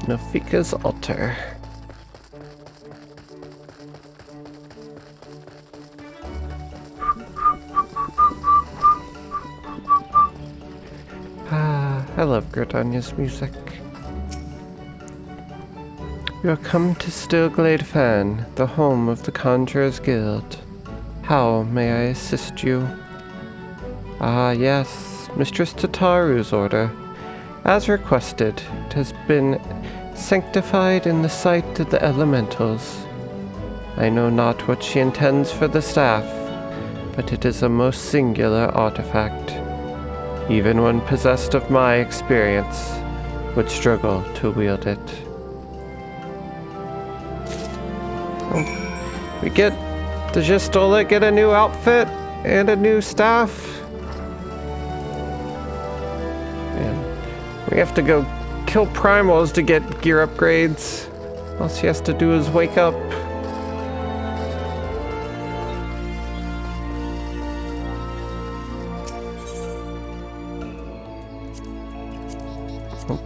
Nafika's altar. I love Gridania's music. You are come to Stillglade Fen, the home of the Conjurer's Guild. How may I assist you? Ah, yes, Mistress Tataru's order. As requested, it has been sanctified in the sight of the elementals. I know not what she intends for the staff, but it is a most singular artifact. Even one possessed of my experience would struggle to wield it. Oh, does Jistola get a new outfit and a new staff? We have to go kill primals to get gear upgrades. All she has to do is wake up. Oh.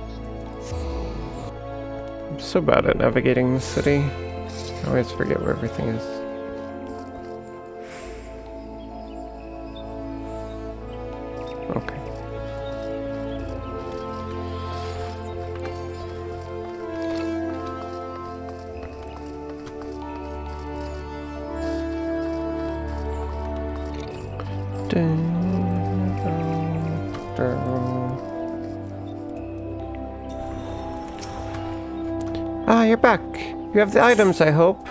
I'm so bad at navigating the city. I always forget where everything is. Okay. Ah, you're back. You have the items, I hope.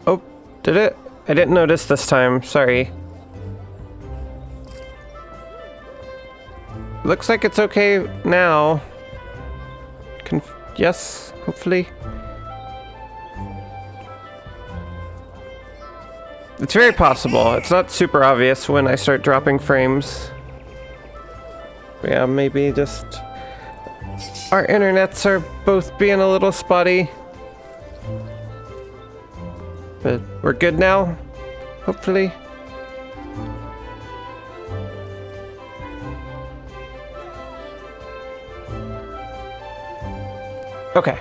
Oh, did it? I didn't notice this time. Sorry. Looks like it's okay now. Yes, hopefully. It's very possible. It's not super obvious when I start dropping frames. Yeah, maybe just our internets are both being a little spotty. But we're good now, hopefully. Okay.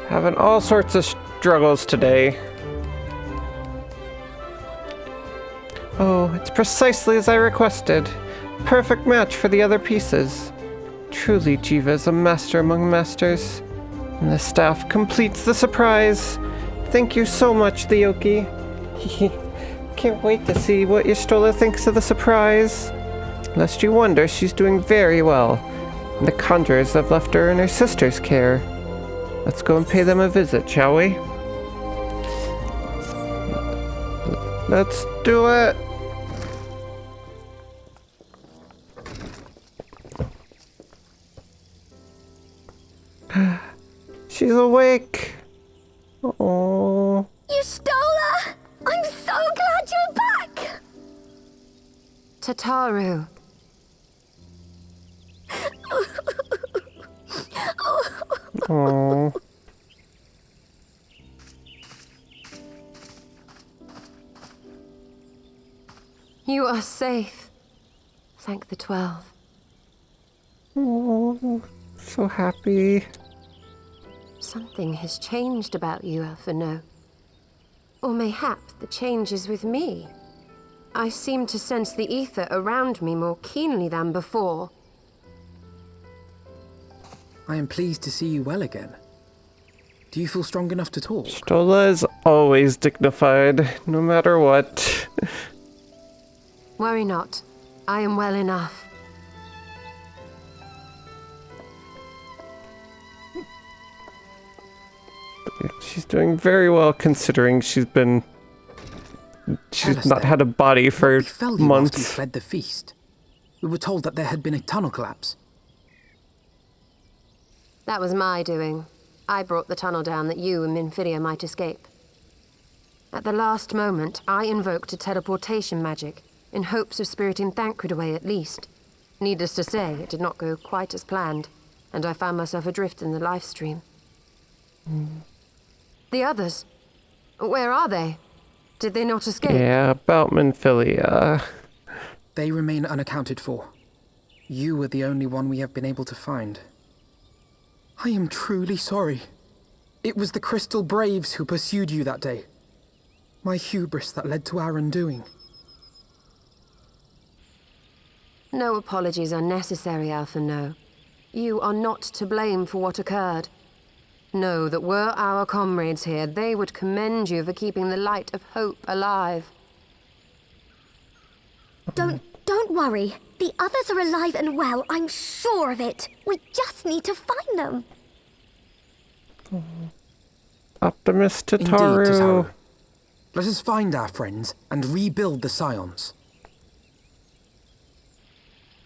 Having all sorts of struggles today. Oh, it's precisely as I requested. Perfect match for the other pieces. Truly, Jiva is a master among masters. And the staff completes the surprise. Thank you so much, Leoki. Can't wait to see what Jistola thinks of the surprise. Lest you wonder, she's doing very well. And the conjurers have left her in her sister's care. Let's go and pay them a visit, shall we? Let's do it! She's awake. Oh. Jistola! I'm so glad you're back! Tataru. Oh. You are safe. Thank the 12. Oh, so happy. Something has changed about you, Alphino. Or mayhap the change is with me. I seem to sense the ether around me more keenly than before. I am pleased to see you well again. Do you feel strong enough to talk? Stola is always dignified, no matter what. Worry not. I am well enough. She's doing very well considering she's not had a body for months. After you fled the feast. We were told that there had been a tunnel collapse. That was my doing. I brought the tunnel down that you and Minfidia might escape. At the last moment, I invoked a teleportation magic, in hopes of spiriting Thancred away at least. Needless to say, it did not go quite as planned, and I found myself adrift in the life stream. The others? Where are they? Did they not escape? Yeah, about Minfilia. They remain unaccounted for. You were the only one we have been able to find. I am truly sorry. It was the Crystal Braves who pursued you that day. My hubris that led to our undoing. No apologies are necessary, Alpha No. You are not to blame for what occurred. Know that were our comrades here, they would commend you for keeping the light of hope alive. Don't worry. The others are alive and well, I'm sure of it. We just need to find them. Optimus Indeed, Tataru. Tataru. Let us find our friends and rebuild the Scions.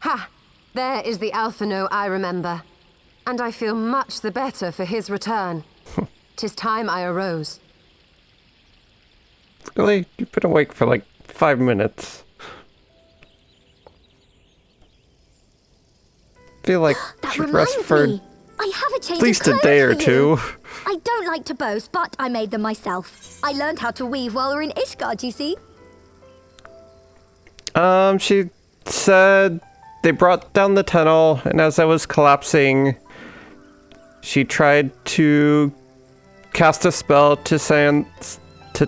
Ha! There is the Alpha No I remember. And I feel much the better for his return. 'Tis time I arose. Really? You've been awake for like 5 minutes. Feel like That should rest reminds for me. I have a change at least of a clothes day or for you. two. I don't like to boast, but I made them myself. I learned how to weave while we were in Ishgard, you see. She said they brought down the tunnel, and as I was collapsing, she tried to cast a spell to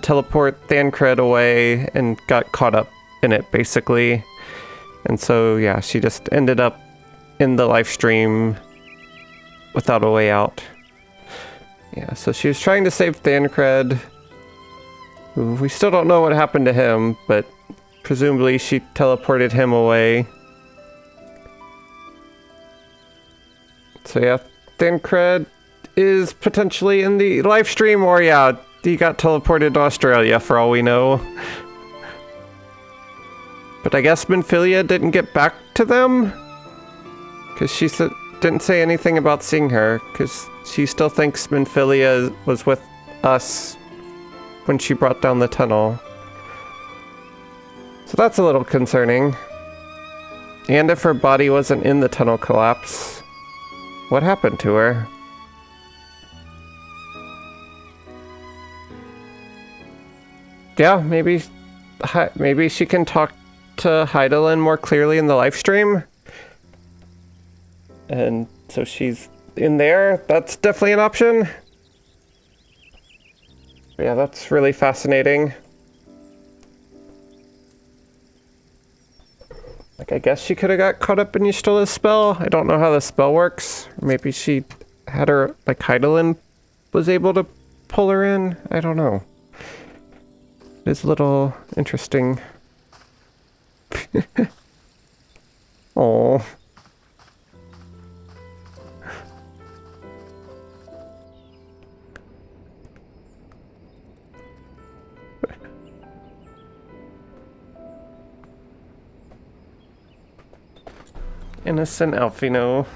teleport Thancred away and got caught up in it, basically. And so, yeah, she just ended up in the live stream without a way out. Yeah, so she was trying to save Thancred. We still don't know what happened to him, but presumably she teleported him away. So yeah, Thancred is potentially in the live stream, or yeah, he got teleported to Australia for all we know. But I guess Minfilia didn't get back to them? Because she didn't say anything about seeing her, because she still thinks Minfilia was with us when she brought down the tunnel. So that's a little concerning. And if her body wasn't in the tunnel collapse, what happened to her? Yeah, maybe she can talk to Heidelin more clearly in the live stream. And so she's in there. That's definitely an option. Yeah, that's really fascinating. Like, I guess she could have got caught up in Ystola's spell. I don't know how the spell works. Or maybe she had her, like, Heidelin was able to pull her in. I don't know. It's a little interesting. Oh. Innocent Alfino.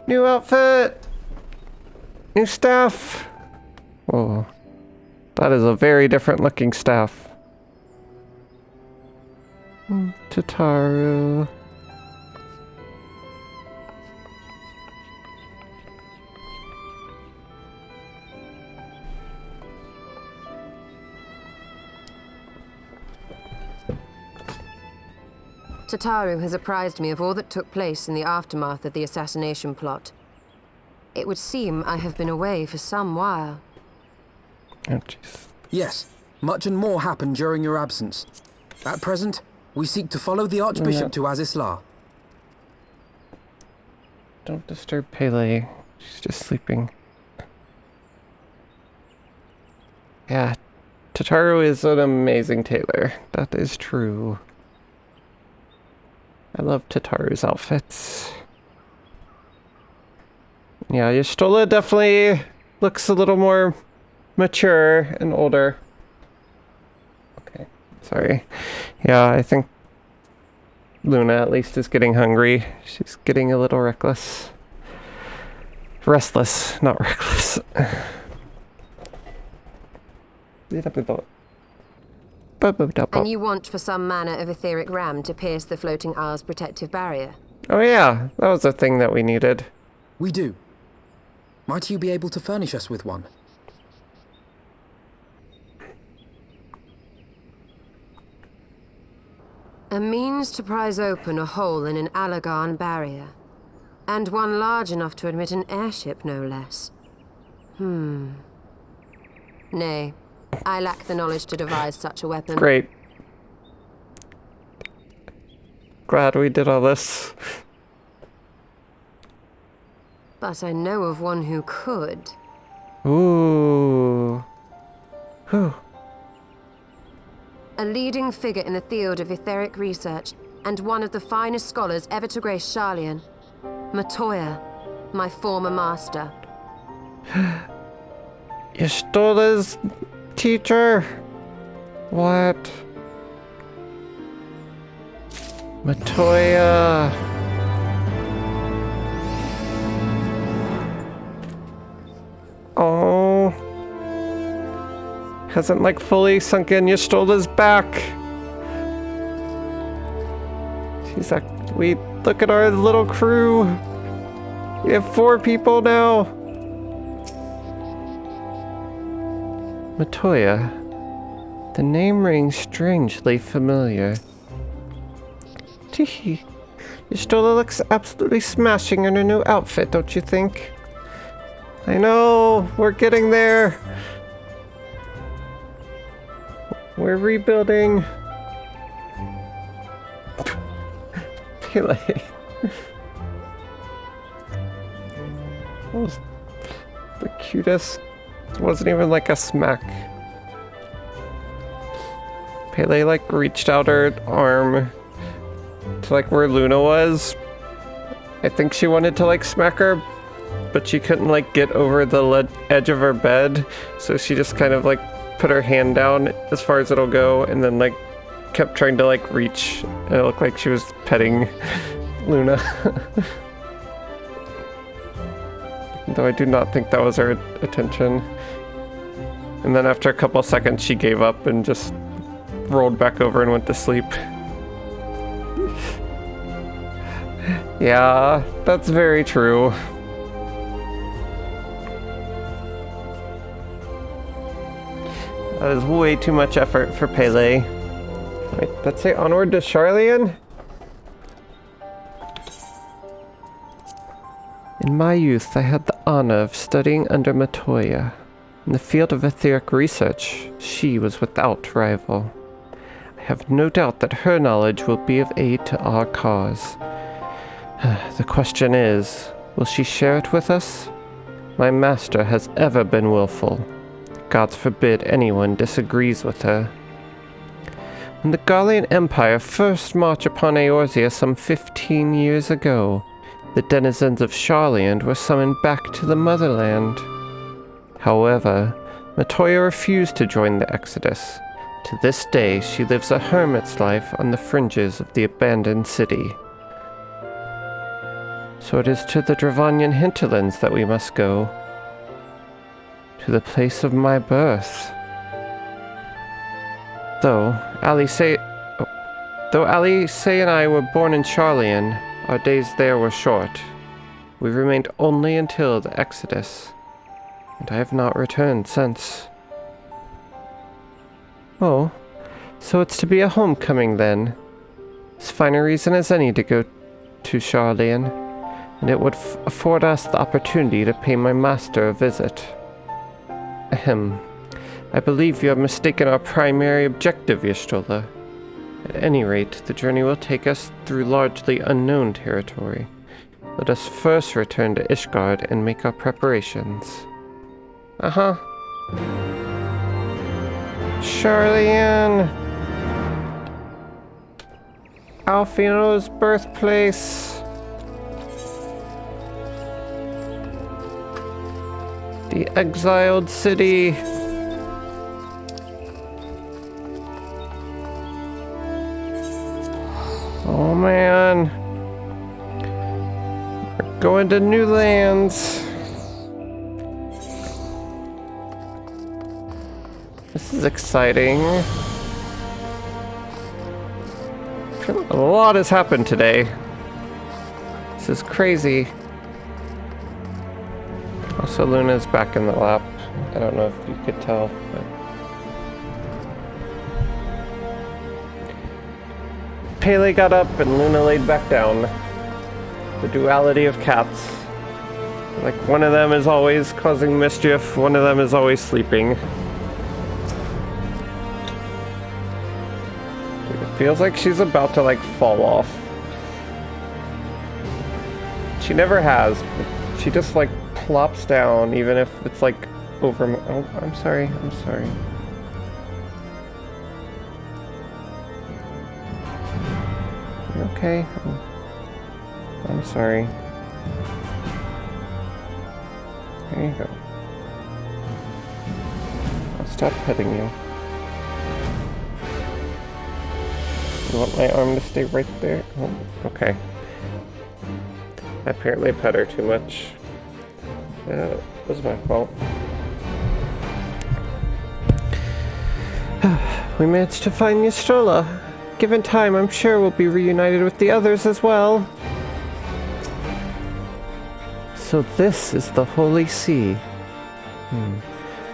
New outfit! New staff! Whoa. That is a very different looking staff. Tataru. Tataru has apprised me of all that took place in the aftermath of the assassination plot. It would seem I have been away for some while. Oh, jeez. Yes, much and more happened during your absence. At present, we seek to follow the Archbishop to Azisla. Don't disturb Pele. She's just sleeping. Yeah, Tataru is an amazing tailor. That is true. I love Tataru's outfits. Yeah, Y'shtola definitely looks a little more mature and older. Okay, sorry. Yeah, I think Luna at least is getting hungry. She's getting a little reckless. Restless, not reckless. And you want for some manner of etheric ram to pierce the floating isle's protective barrier? Oh yeah, that was a thing that we needed. We do. Might you be able to furnish us with one? A means to prise open a hole in an Allagan barrier. And one large enough to admit an airship, no less. Nay, I lack the knowledge to devise such a weapon. Great. Glad we did all this. But I know of one who could. Ooh. Whew. A leading figure in the field of etheric research, and one of the finest scholars ever to grace Sharlayan. Matoya, my former master. Y'shtola's teacher? What? Matoya. Oh. Hasn't like fully sunk in. Y'shtola's back. She's like, we look at our little crew. We have 4 people now. Matoya. The name rings strangely familiar. Teehee. Y'shtola looks absolutely smashing in her new outfit, don't you think? I know, we're getting there. We're rebuilding. Pele. That was the cutest. It wasn't even like a smack. Pele like reached out her arm to like where Luna was. I think she wanted to like smack her, but she couldn't like get over the edge of her bed, so she just kind of like put her hand down as far as it'll go, and then like kept trying to like reach, and it looked like she was petting Luna. Though I do not think that was her attention. And then after a couple seconds she gave up and just rolled back over and went to sleep. Yeah, that's very true. That is way too much effort for Pele. Wait, let's say onward to Sharlayan? In my youth, I had the honor of studying under Matoya. In the field of etheric research, she was without rival. I have no doubt that her knowledge will be of aid to our cause. The question is, will she share it with us? My master has ever been willful. God forbid anyone disagrees with her. When the Garlean Empire first marched upon Eorzea some 15 years ago, the denizens of Sharlayan were summoned back to the motherland. However, Matoya refused to join the exodus. To this day, she lives a hermit's life on the fringes of the abandoned city. So it is to the Dravanian hinterlands that we must go. To the place of my birth. Though Alice and I were born in Sharlayan, our days there were short. We remained only until the Exodus, and I have not returned since. Oh, so it's to be a homecoming then. As fine a reason as any to go to Sharlayan, and it would afford us the opportunity to pay my master a visit. Ahem. I believe you have mistaken our primary objective, Y'shtola. At any rate, the journey will take us through largely unknown territory. Let us first return to Ishgard and make our preparations. Uh-huh. Sharlayan! Alfino's birthplace! The exiled city! Oh man, we're going to new lands. This is exciting. A lot has happened today. This is crazy. Also, Luna's back in the lap. I don't know if you could tell, but... Pele got up and Luna laid back down. The duality of cats. Like, one of them is always causing mischief, one of them is always sleeping. Dude, it feels like she's about to, like, fall off. She never has, but she just, like, plops down, even if it's, like, over... Oh, I'm sorry, I'm sorry. Okay. I'm sorry. There you go. I'll stop petting you. You want my arm to stay right there? Oh, okay. I apparently pet her too much. It was my fault. We managed to find Ystrola. Given time, I'm sure we'll be reunited with the others as well. So this is the Holy See.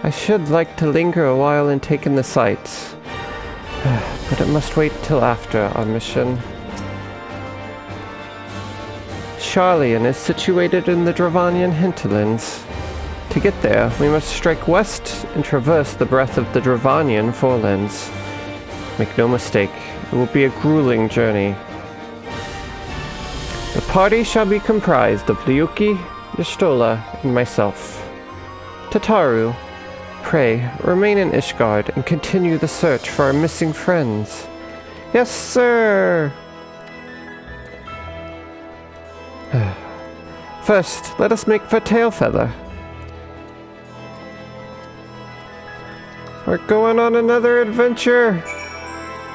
I should like to linger a while and take in the sights. But it must wait till after our mission. Sharlayan is situated in the Dravanian hinterlands. To get there, we must strike west and traverse the breadth of the Dravanian forelands. Make no mistake, it will be a grueling journey. The party shall be comprised of Liuki, Ystrola, and myself. Tataru, pray, remain in Ishgard and continue the search for our missing friends. Yes, sir! First, let us make for Tailfeather. We're going on another adventure!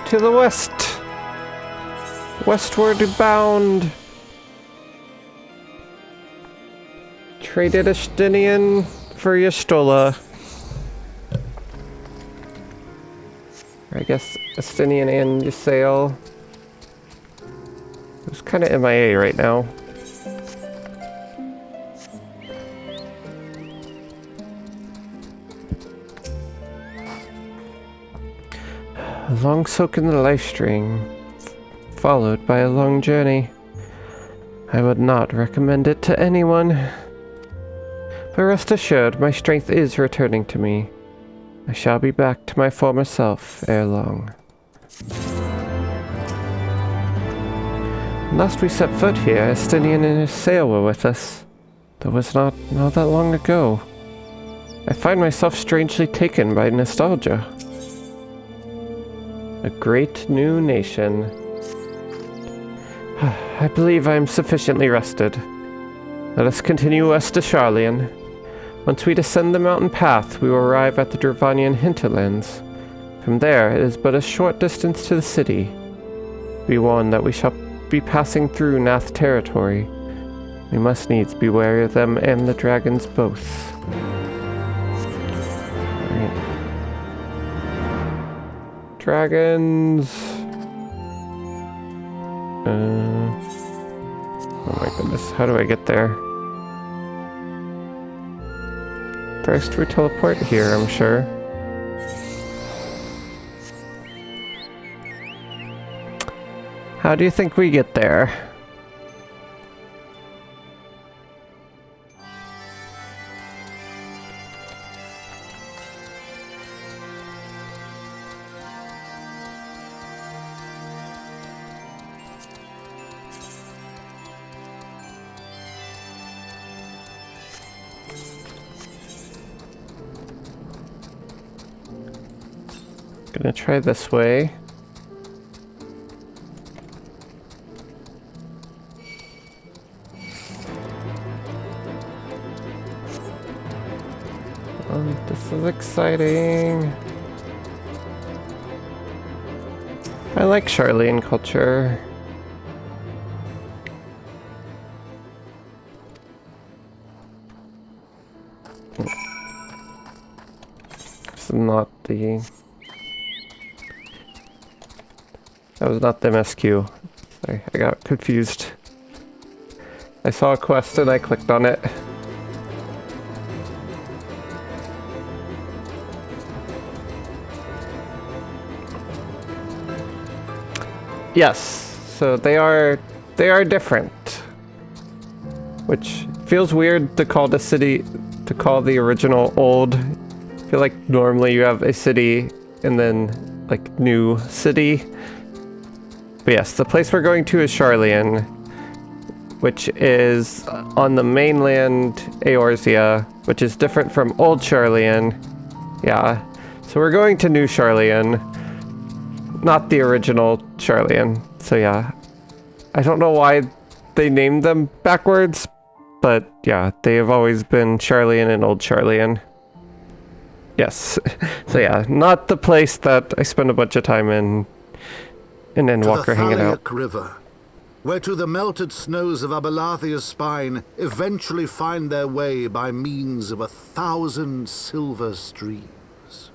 To the west! Westward bound! Traded Estinian for Ystrola. I guess Estinian and Ysael. It's kind of MIA right now. A long soak in the life stream, followed by a long journey. I would not recommend it to anyone. But rest assured, my strength is returning to me. I shall be back to my former self ere long. Last we set foot here, Estinian and his sail were with us. That was not that long ago. I find myself strangely taken by nostalgia. A great new nation. I believe I am sufficiently rested. Let us continue west to Sharlayan. Once we descend the mountain path, we will arrive at the Dravanian hinterlands. From there, it is but a short distance to the city. Be warned that we shall be passing through Nath territory. We must needs be wary of them and the dragons both. Alright. Dragons! Oh my goodness, how do I get there? First we teleport here, I'm sure. How do you think we get there? Gonna try this way. Oh, this is exciting. I like Sharlayan culture. This is not the... That was not the MSQ. Sorry, I got confused. I saw a quest and I clicked on it. Yes. so they are different. Which feels weird to call the original old. I feel like normally you have a city and then like new city. But yes, the place we're going to is Sharlayan, which is on the mainland Eorzea, which is different from old Sharlayan. Yeah, so we're going to New Sharlayan, not the original Sharlayan. So yeah, I don't know why they named them backwards, but yeah, they have always been Sharlayan and Old Sharlayan. Yes, so yeah, not the place that I spend a bunch of time in Endwalker hanging out. To the Thaliac River, where to the melted snows of Abelathia's spine eventually find their way by means of 1,000 silver streams.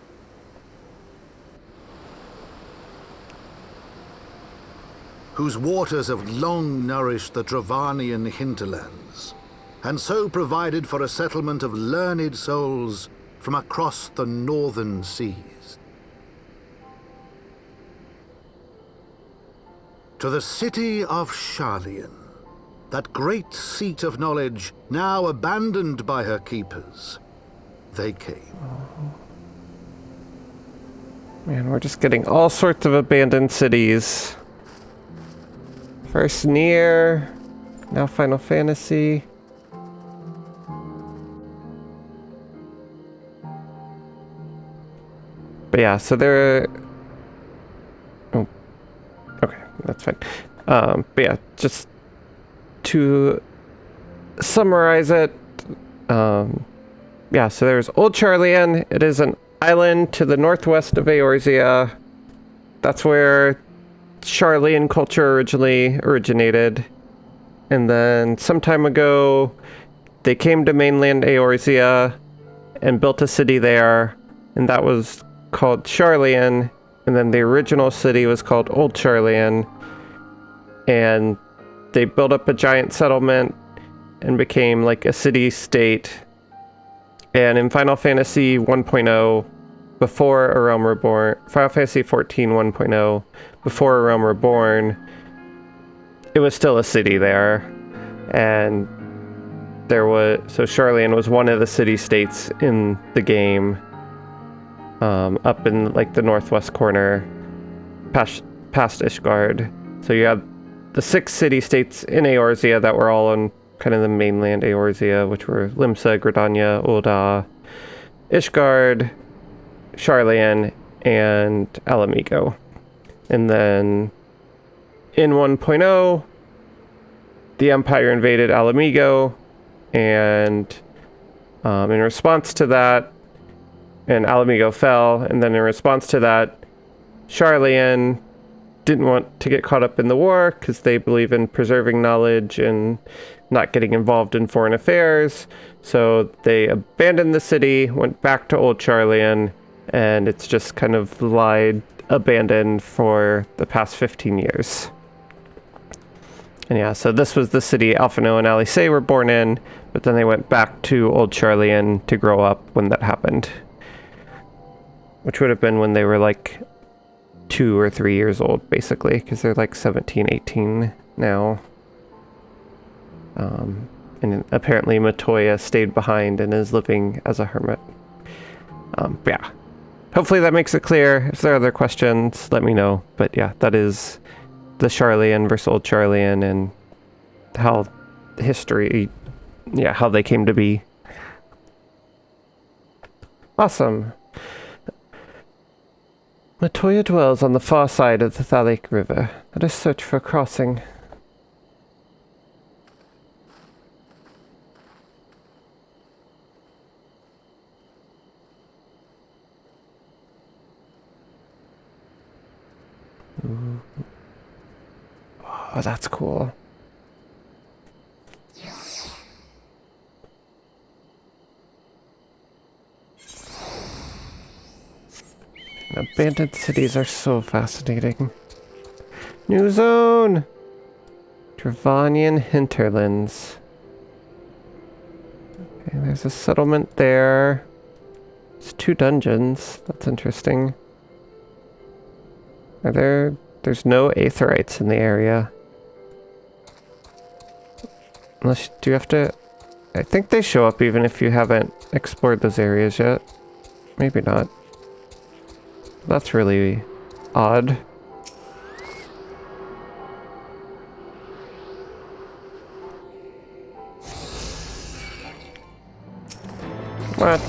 Whose waters have long nourished the Dravanian hinterlands, and so provided for a settlement of learned souls from across the northern seas. To the city of Sharlayan, that great seat of knowledge now abandoned by her keepers, they came. Man, we're just getting all sorts of abandoned cities. First Nier, now Final Fantasy. But yeah, so there. Oh, okay, that's fine. But yeah, just to summarize it, yeah, so there's Old Sharlayan. It is an island to the northwest of Eorzea. That's where Sharlayan culture originally originated. And then some time ago, they came to mainland Eorzea and built a city there, and that was called Sharlayan, and then the original city was called Old Sharlayan, and they built up a giant settlement and became like a city-state. And in Final Fantasy 1.0, before A Realm Reborn, Final Fantasy 14 1.0, before A Realm Reborn, it was still a city there, and so Sharlayan was one of the city-states in the game. Up in like the northwest corner, past Ishgard. So you had the 6 city-states in Eorzea that were all on kind of the mainland Eorzea, which were Limsa, Gridania, Ul'dah, Ishgard, Sharlayan, and Alamigo. And then in 1.0, the Empire invaded Alamigo, and in response to that, and Alamigo fell, and then in response to that, Sharlayan didn't want to get caught up in the war because they believe in preserving knowledge and not getting involved in foreign affairs. So they abandoned the city, went back to Old Sharlayan, and it's just kind of lied abandoned for the past 15 years. And yeah, so this was the city Alphinaud and Alice were born in, but then they went back to Old Sharlayan to grow up when that happened. Which would have been when they were like 2 or 3 years old, basically, because they're like 17, 18 now. And apparently Matoya stayed behind and is living as a hermit. Yeah. Hopefully that makes it clear. If there are other questions, let me know. But yeah, that is the Sharlayan versus Old Sharlayan and how history, yeah, how they came to be. Awesome. Matoya dwells on the far side of the Thaliac River. Let us search for a crossing. Ooh. Oh, that's cool. Abandoned cities are so fascinating. New zone! Dravanian hinterlands. Okay, there's a settlement there. It's 2 dungeons. That's interesting. Are there There's no aetherites in the area. Unless, do you have to... I think they show up even if you haven't explored those areas yet. Maybe not. That's really odd. What?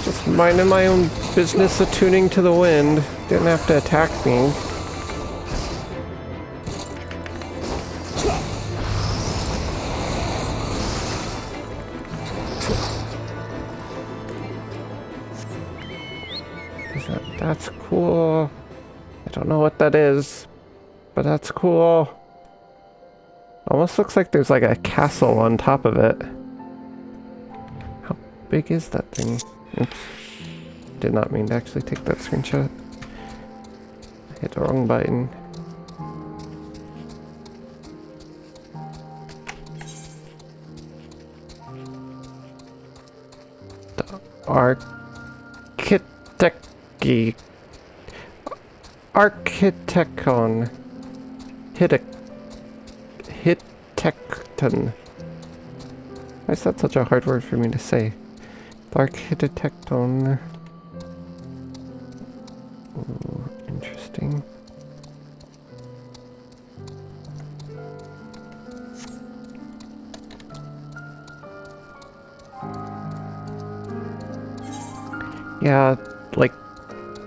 Just minding my own business, attuning to the wind. Didn't have to attack me. That's cool. I don't know what that is, but that's cool. Almost looks like there's like a castle on top of it. How big is that thing? Oops. Did not mean to actually take that screenshot. I hit the wrong button. The Architecton. Hitecton. Why is that such a hard word for me to say? The Architecton. Ooh, interesting. Yeah, like,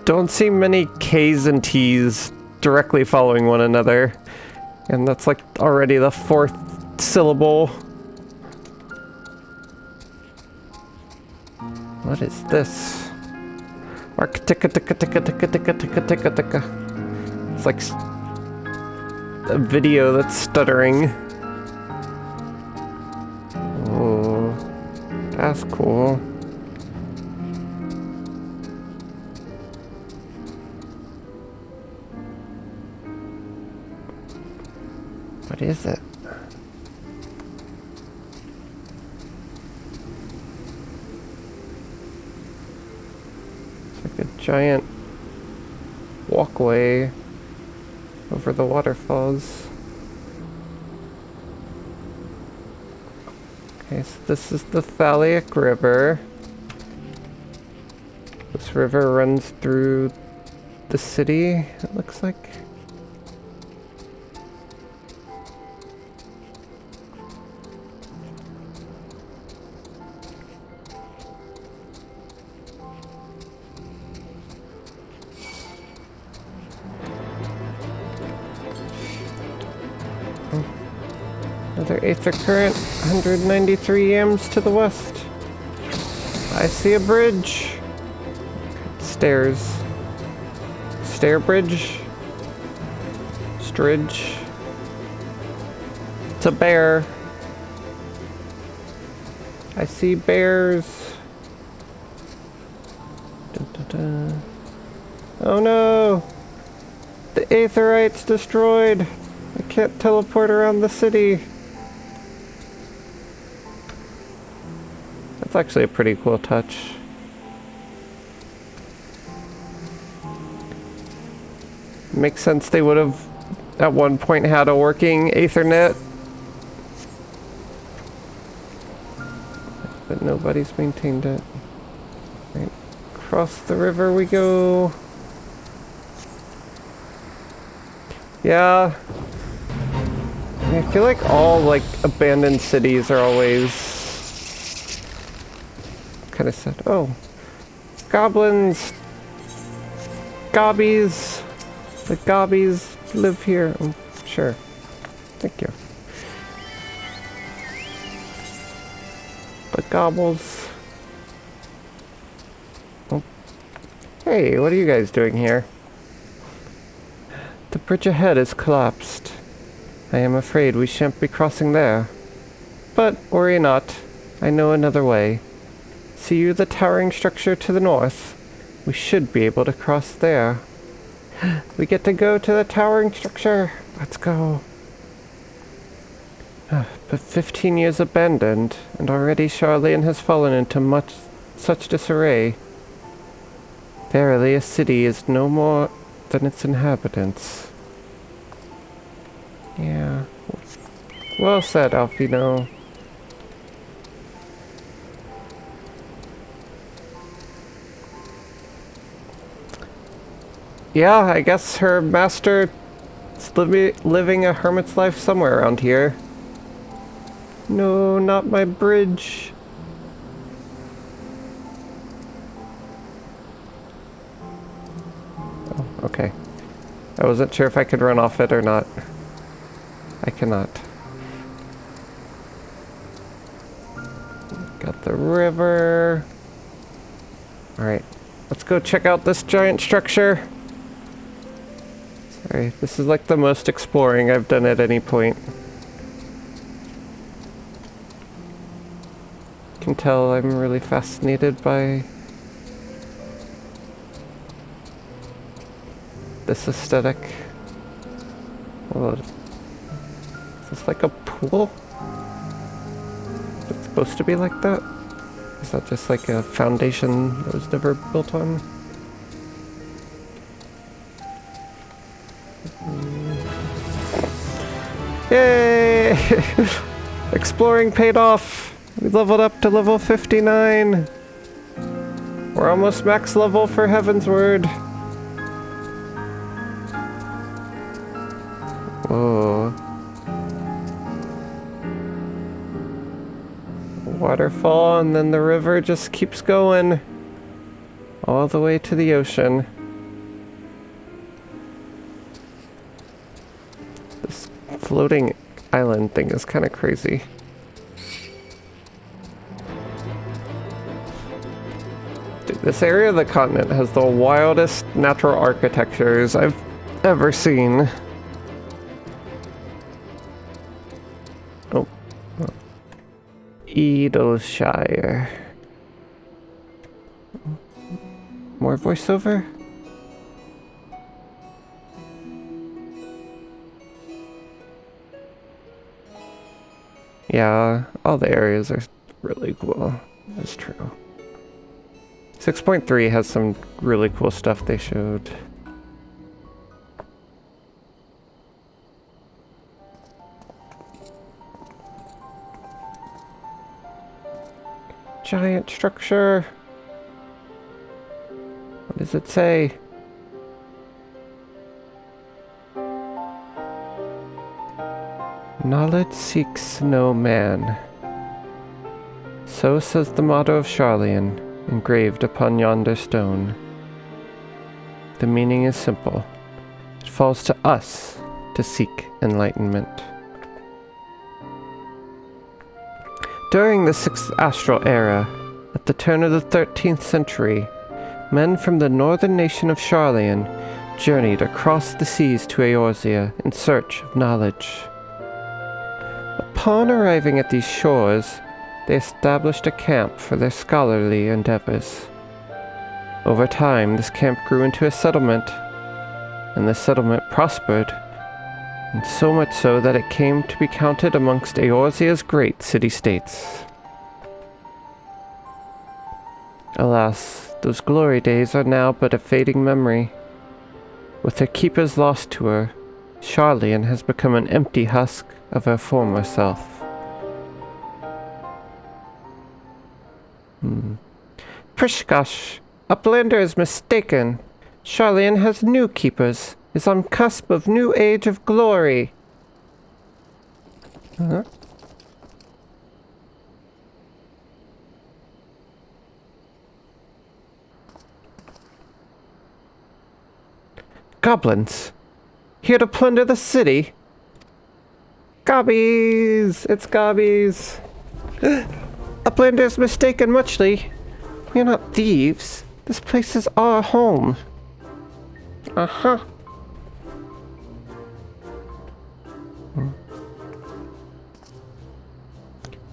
don't see many K's and T's directly following one another. And that's like already the 4th syllable. What is this? It's like a video that's stuttering. Oh, that's cool. What is it? It's like a giant walkway over the waterfalls. Okay, so this is the Thalaic River. This river runs through the city, it looks like. Another aether current, 193 yams to the west. I see a bridge. Stairs. Stair bridge. Stridge. It's a bear. I see bears. Dun, dun, dun. Oh no! The aetherite's destroyed! I can't teleport around the city. That's actually a pretty cool touch. Makes sense they would have at one point had a working Aethernet. But nobody's maintained it. Right. Across the river we go. Yeah. I feel like all like abandoned cities are always kind of sad. Oh, goblins, gobbies. The gobbies live here. Oh, sure. Thank you. The gobbles. Oh. Hey, what are you guys doing here? The bridge ahead is collapsed. I am afraid we shan't be crossing there. But worry not. I know another way. See you the towering structure to the north? We should be able to cross there. We get to go to the towering structure. Let's go. But 15 years abandoned, and already Charlene has fallen into such disarray. Verily, a city is no more than its inhabitants. Yeah. Well said, Alfino. Yeah, I guess her master is living a hermit's life somewhere around here. No, not my bridge. Oh, okay. I wasn't sure if I could run off it or not. I cannot. Got the river. Alright, let's go check out this giant structure. Sorry, this is like the most exploring I've done at any point. You can tell I'm really fascinated by this aesthetic. Oh, is this like a pool? Is it supposed to be like that? Is that just like a foundation that was never built on? Yay! Exploring paid off! We leveled up to level 59! We're almost max level for Heaven's Word. Whoa. Waterfall, and then the river just keeps going all the way to the ocean. This floating island thing is kind of crazy. Dude, this area of the continent has the wildest natural architectures I've ever seen. Oh. Edelshire. More voiceover? Yeah, all the areas are really cool. That's true. 6.3 has some really cool stuff they showed. Giant structure. What does it say? Knowledge seeks no man. So says the motto of Charlian, engraved upon yonder stone. The meaning is simple. It falls to us to seek enlightenment. During the 6th Astral Era, at the turn of the 13th century, men from the northern nation of Charlian journeyed across the seas to Eorzea in search of knowledge. Upon arriving at these shores, they established a camp for their scholarly endeavors. Over time, this camp grew into a settlement, and the settlement prospered, and so much so that it came to be counted amongst Eorzea's great city-states. Alas, those glory days are now but a fading memory. With her keepers lost to her, Charlian has become an empty husk of her former self. Prishgosh, Uplander is mistaken. Charlian has new keepers, is on cusp of new age of glory. Huh? Goblins, here to plunder the city. Gobbies! It's gobbies! Uplander's mistaken muchly. We are not thieves. This place is our home. Uh-huh.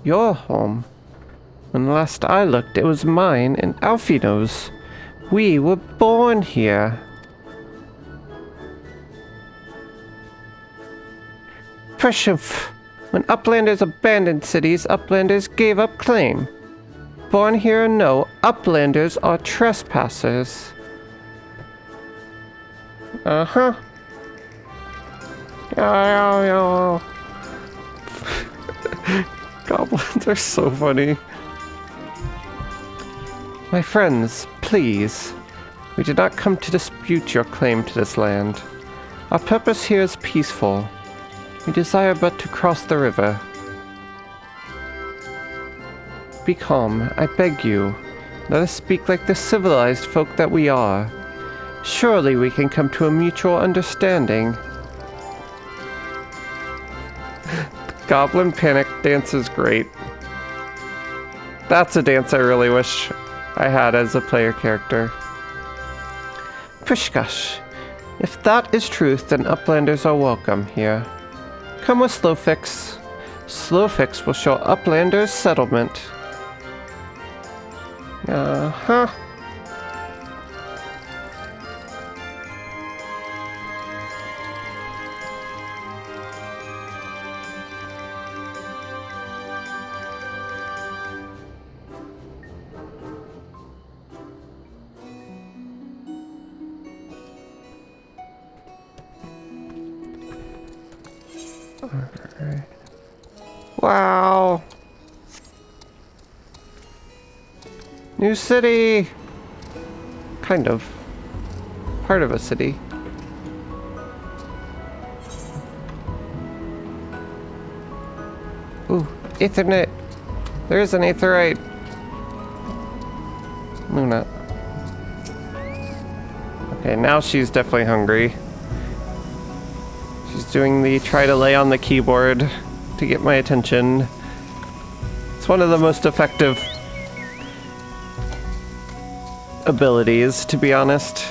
Your home? When last I looked, it was mine and Alfino's. We were born here. Preshumph. When Uplanders abandoned cities, Uplanders gave up claim. Born here or no, Uplanders are trespassers. Uh-huh. Yeah. Goblins are so funny. My friends, please. We did not come to dispute your claim to this land. Our purpose here is peaceful. We desire but to cross the river. Be calm, I beg you. Let us speak like the civilized folk that we are. Surely we can come to a mutual understanding. Goblin Panic dance is great. That's a dance I really wish I had as a player character. Pushkash. If that is truth, then Uplanders are welcome here. Come with Slowfix. Slowfix will show Uplanders settlement. Uh-huh. Alright. Wow. New city! Kind of. Part of a city. Ooh, Ethernet! There is an Aetherite! Luna. Okay, now she's definitely hungry. She's doing the try to lay on the keyboard to get my attention. It's one of the most effective abilities, to be honest.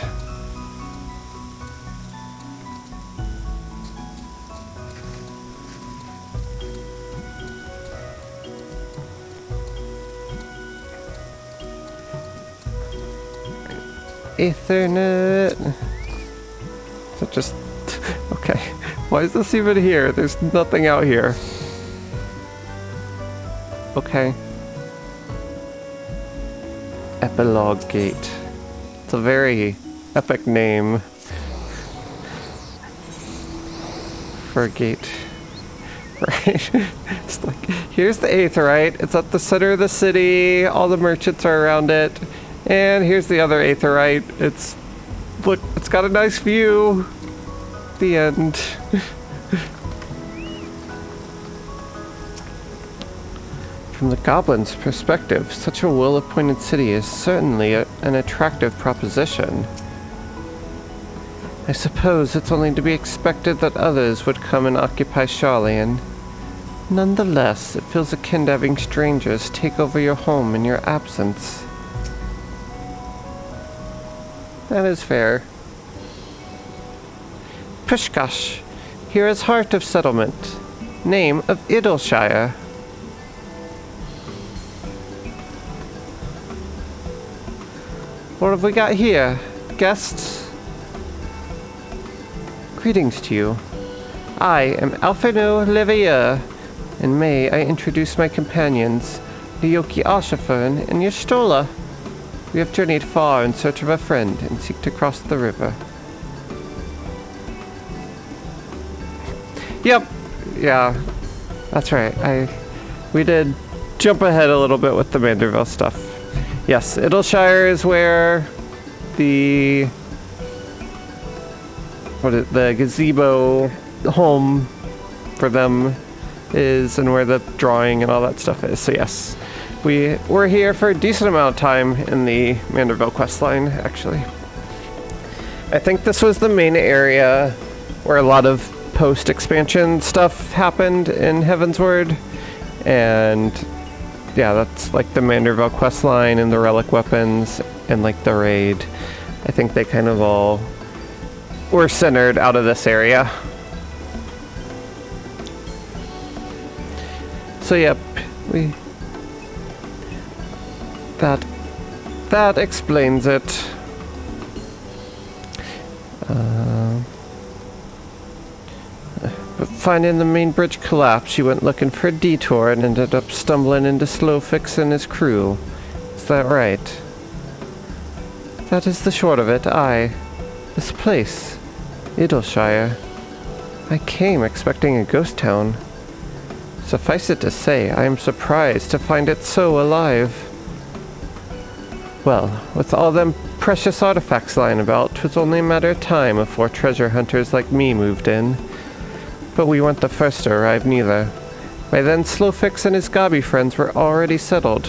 Ethernet. So just okay. Why is this even here? There's nothing out here. Okay. Epilogue Gate. It's a very epic name for a gate. Right? It's like, here's the Aetherite. It's at the center of the city. All the merchants are around it. And here's the other Aetherite. Look, it's got a nice view. The end. From the goblin's perspective, such a well-appointed city is certainly an attractive proposition. I suppose it's only to be expected that others would come and occupy Charlian. Nonetheless, it feels akin to having strangers take over your home in your absence. That is fair. Pushkash, here is Heart of Settlement, name of Idleshire. What have we got here? Guests? Greetings to you. I am Alphino Leveilleur, and may I introduce my companions, Lyoki Ashafern and Y'shtola. We have journeyed far in search of a friend and seek to cross the river. Yep. Yeah. That's right. We did jump ahead a little bit with the Manderville stuff. Yes, Idleshire is where the gazebo home for them is, and where the drawing and all that stuff is. So yes, we were here for a decent amount of time in the Manderville questline, actually. I think this was the main area where a lot of post-expansion stuff happened in Heavensward, and yeah, that's like the Manderville questline and the relic weapons and like the raid. I think they kind of all were centered out of this area. So yep, that explains it. But finding the main bridge collapse, she went looking for a detour and ended up stumbling into Slowfix and his crew. Is that right? That is the short of it, aye. This place. Idleshire. I came expecting a ghost town. Suffice it to say, I am surprised to find it so alive. Well, with all them precious artifacts lying about, 'twas only a matter of time before treasure hunters like me moved in. But we weren't the first to arrive neither. By then, Slowfix and his Gobby friends were already settled.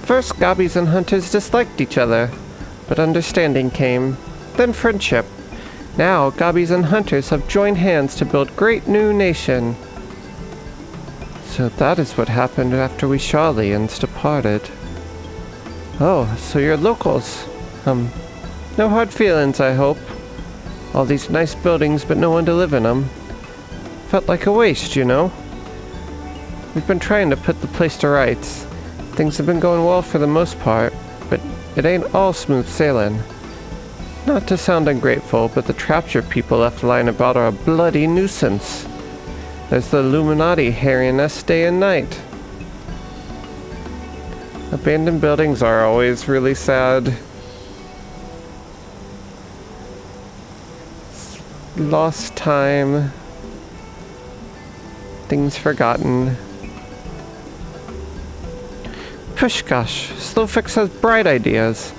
First, Gobbies and hunters disliked each other, but understanding came, then friendship. Now, Gobbies and hunters have joined hands to build great new nation. So that is what happened after we Charlians departed. Oh, so you're locals. No hard feelings, I hope. All these nice buildings, but no one to live in them. Felt like a waste, you know? We've been trying to put the place to rights. Things have been going well for the most part, but it ain't all smooth sailing. Not to sound ungrateful, but the traps your people left lying about are a bloody nuisance. There's the Illuminati harrying us day and night. Abandoned buildings are always really sad. Lost time. Things forgotten. Pushgosh, Slowfix has bright ideas.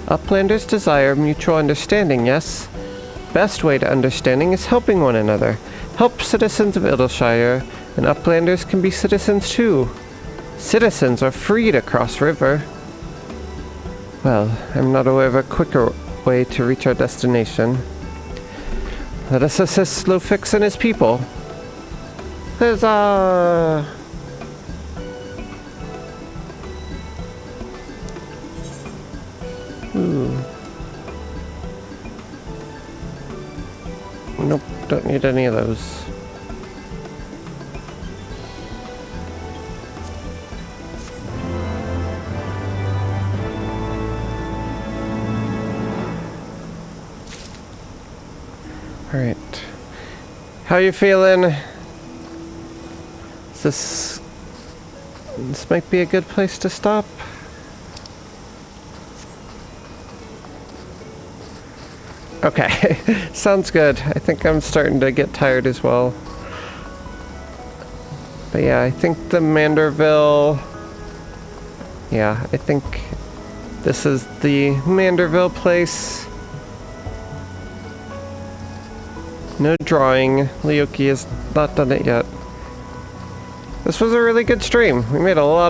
Uplanders desire mutual understanding, yes? Best way to understanding is helping one another. Help citizens of Idleshire, and Uplanders can be citizens too. Citizens are free to cross river. Well, I'm not aware of a quicker way to reach our destination. Let us assist Slowfix and his people. Huzzah! Ooh. Nope, don't need any of those. Alright. How you feeling? This might be a good place to stop. Okay, sounds good. I think I'm starting to get tired as well. But yeah, I think the Manderville... Yeah, I think this is the Manderville place. No drawing. Leoki has not done it yet. This was a really good stream. We made a lot of